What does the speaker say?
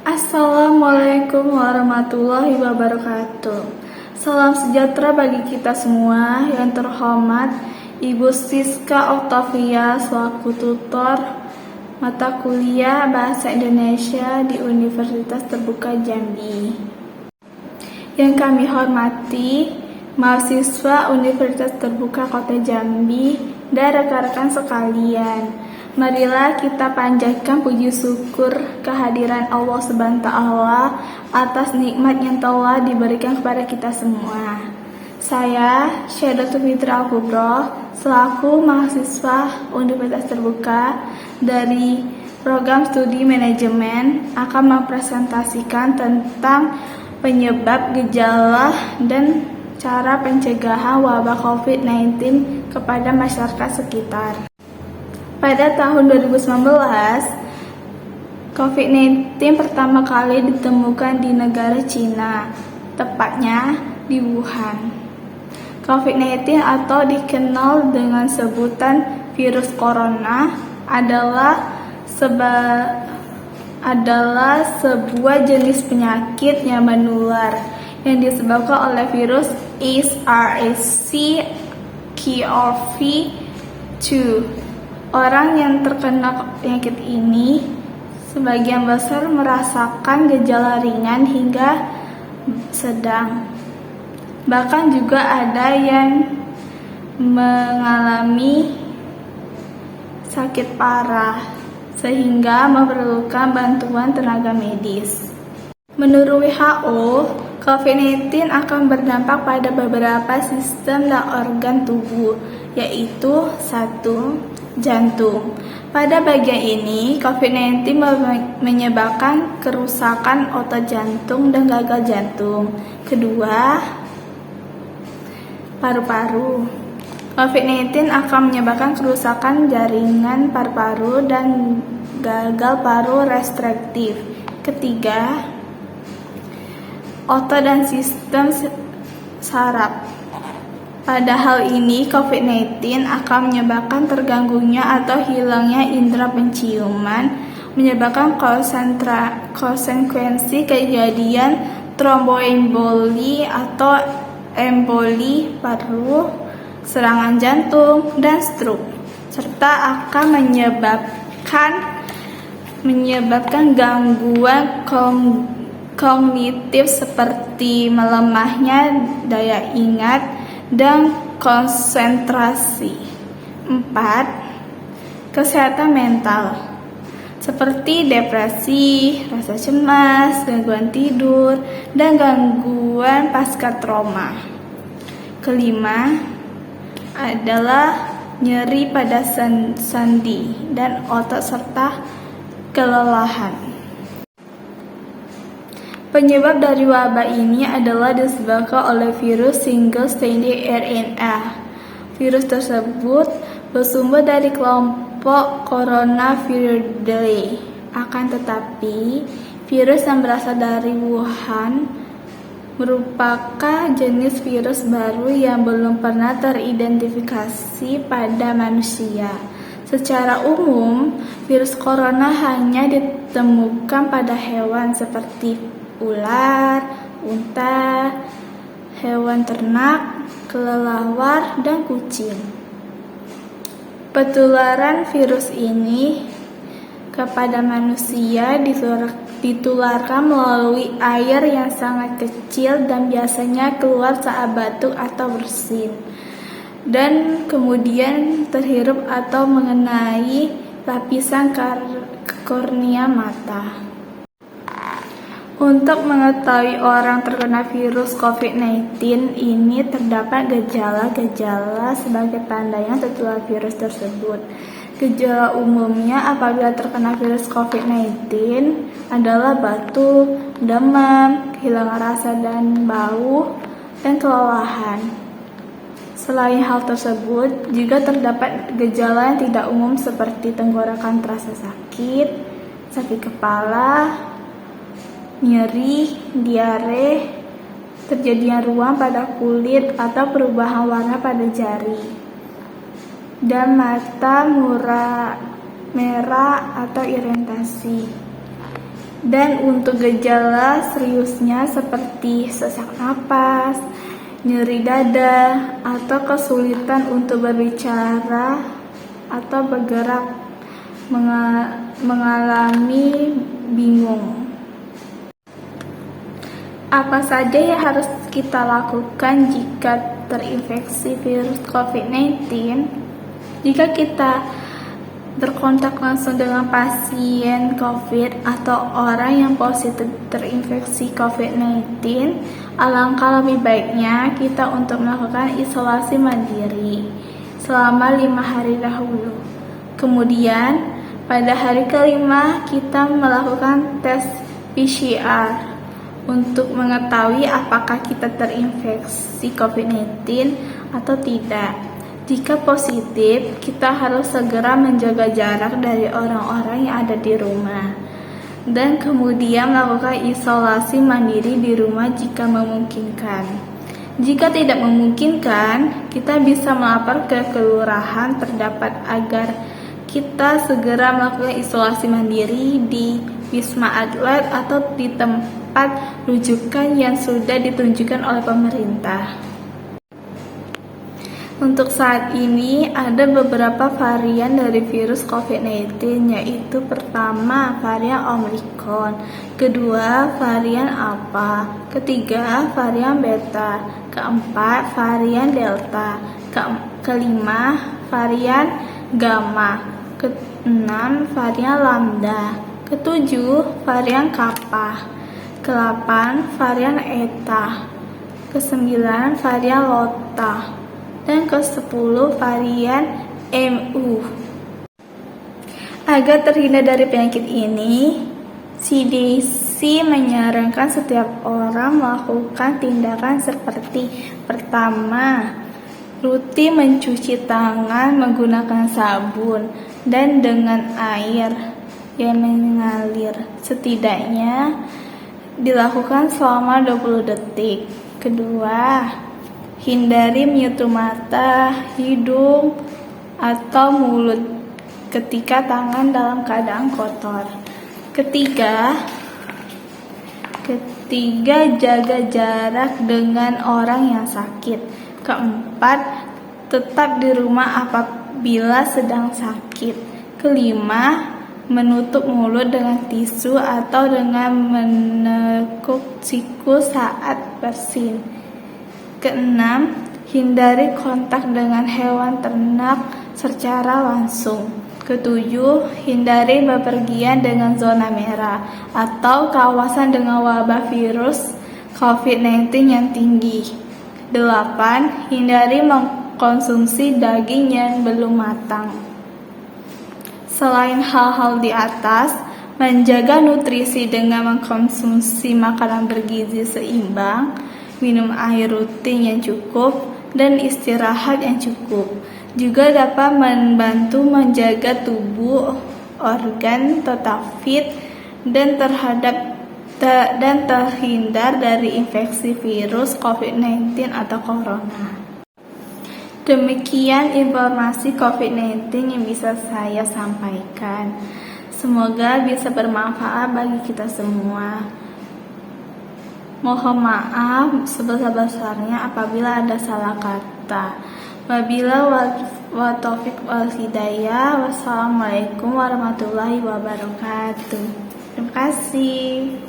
Assalamualaikum warahmatullahi wabarakatuh. Salam sejahtera bagi kita semua. Yang terhormat Ibu Siska Octavia selaku tutor mata kuliah Bahasa Indonesia di Universitas Terbuka Jambi. Yang kami hormati mahasiswa Universitas Terbuka Kota Jambi dan rekan-rekan sekalian. Marilah kita panjatkan puji syukur kehadiran Allah Subhanahu wa Ta'ala atas nikmat yang telah diberikan kepada kita semua. Saya Syahdatul Fitri Al-Kubro selaku mahasiswa Universitas Terbuka dari program studi manajemen akan mempresentasikan tentang penyebab, gejala, dan cara pencegahan wabah COVID-19 kepada masyarakat sekitar. Pada tahun 2019, COVID-19 pertama kali ditemukan di negara Cina, tepatnya di Wuhan. COVID-19 atau dikenal dengan sebutan virus corona adalah sebuah jenis penyakit yang menular yang disebabkan oleh virus SARS-CoV-2. Orang yang terkena penyakit ini sebagian besar merasakan gejala ringan hingga sedang. Bahkan juga ada yang mengalami sakit parah sehingga memerlukan bantuan tenaga medis. Menurut WHO, COVID-19 akan berdampak pada beberapa sistem dan organ tubuh, yaitu 1. Jantung. Pada bagian ini, COVID-19 menyebabkan kerusakan otot jantung dan gagal jantung. Kedua, paru-paru. COVID-19 akan menyebabkan kerusakan jaringan paru-paru dan gagal paru restriktif. Ketiga, otot dan sistem saraf. Pada hal ini, COVID-19 akan menyebabkan terganggunya atau hilangnya indera penciuman, menyebabkan konsekuensi kejadian tromboemboli atau emboli paru, serangan jantung, dan stroke, serta akan menyebabkan gangguan kognitif seperti melemahnya daya ingat dan konsentrasi. 4. Kesehatan mental seperti depresi, rasa cemas, gangguan tidur, dan gangguan pasca trauma. Kelima adalah nyeri pada sendi dan otot serta kelelahan. Penyebab dari wabah ini adalah disebabkan oleh virus single-stranded RNA. Virus tersebut bersumber dari kelompok Coronaviridea. Akan tetapi, virus yang berasal dari Wuhan merupakan jenis virus baru yang belum pernah teridentifikasi pada manusia. Secara umum, virus corona hanya ditemukan pada hewan seperti ular, unta, hewan ternak, kelelawar, dan kucing. Penularan virus ini kepada manusia ditularkan melalui air yang sangat kecil dan biasanya keluar saat batuk atau bersin, dan kemudian terhirup atau mengenai lapisan kornea mata. Untuk mengetahui orang terkena virus COVID-19 ini terdapat gejala-gejala sebagai tanda yang tertular virus tersebut. Gejala umumnya apabila terkena virus COVID-19 adalah batuk, demam, kehilangan rasa dan bau, dan kelelahan. Selain hal tersebut, juga terdapat gejala yang tidak umum seperti tenggorokan terasa sakit, sakit kepala, nyeri, diare, terjadinya ruam pada kulit atau perubahan warna pada jari, dan mata merah atau iritasi. Dan untuk gejala seriusnya seperti sesak napas, nyeri dada, atau kesulitan untuk berbicara atau bergerak, mengalami bingung. Apa saja yang harus kita lakukan jika terinfeksi virus COVID-19? Jika kita berkontak langsung dengan pasien COVID atau orang yang positif terinfeksi COVID-19, alangkah lebih baiknya kita untuk melakukan isolasi mandiri selama 5 hari dahulu. Kemudian, pada hari kelima kita melakukan tes PCR untuk mengetahui apakah kita terinfeksi COVID-19 atau tidak. Jika positif, kita harus segera menjaga jarak dari orang-orang yang ada di rumah. Dan kemudian melakukan isolasi mandiri di rumah jika memungkinkan. Jika tidak memungkinkan, kita bisa melapor ke kelurahan terdapat agar kita segera melakukan isolasi mandiri di Wisma Atlet atau di tempat rujukan yang sudah ditunjukkan oleh pemerintah. Untuk saat ini ada beberapa varian dari virus COVID-19, yaitu pertama varian Omicron, kedua varian Alpha, ketiga varian Beta, keempat varian Delta, kelima varian Gamma, keenam varian Lambda, ketujuh varian Kappa, ke-8 varian Eta, ke-9 varian Lota, dan ke-10 varian MU. Agar terhindar dari penyakit ini, CDC menyarankan setiap orang melakukan tindakan seperti pertama, rutin mencuci tangan menggunakan sabun dan dengan air yang mengalir setidaknya dilakukan selama 20 detik. Kedua, hindari menyentuh mata, hidung, atau mulut ketika tangan dalam keadaan kotor. Ketiga, jaga jarak dengan orang yang sakit. Keempat, tetap di rumah apabila sedang sakit. Kelima, menutup mulut dengan tisu atau dengan menekuk siku saat bersin. Keenam, hindari kontak dengan hewan ternak secara langsung. Ketujuh, hindari bepergian dengan zona merah atau kawasan dengan wabah virus COVID-19 yang tinggi. 8. Hindari mengkonsumsi daging yang belum matang. Selain hal-hal di atas, menjaga nutrisi dengan mengkonsumsi makanan bergizi seimbang, minum air rutin yang cukup, dan istirahat yang cukup juga dapat membantu menjaga tubuh organ tetap fit dan terhindar dari infeksi virus COVID-19 atau corona. Demikian informasi COVID-19 yang bisa saya sampaikan. Semoga bisa bermanfaat bagi kita semua. Mohon maaf sebesar-besarnya apabila ada salah kata. Wabillahi taufiq wal hidayah. Wassalamualaikum warahmatullahi wabarakatuh. Terima kasih.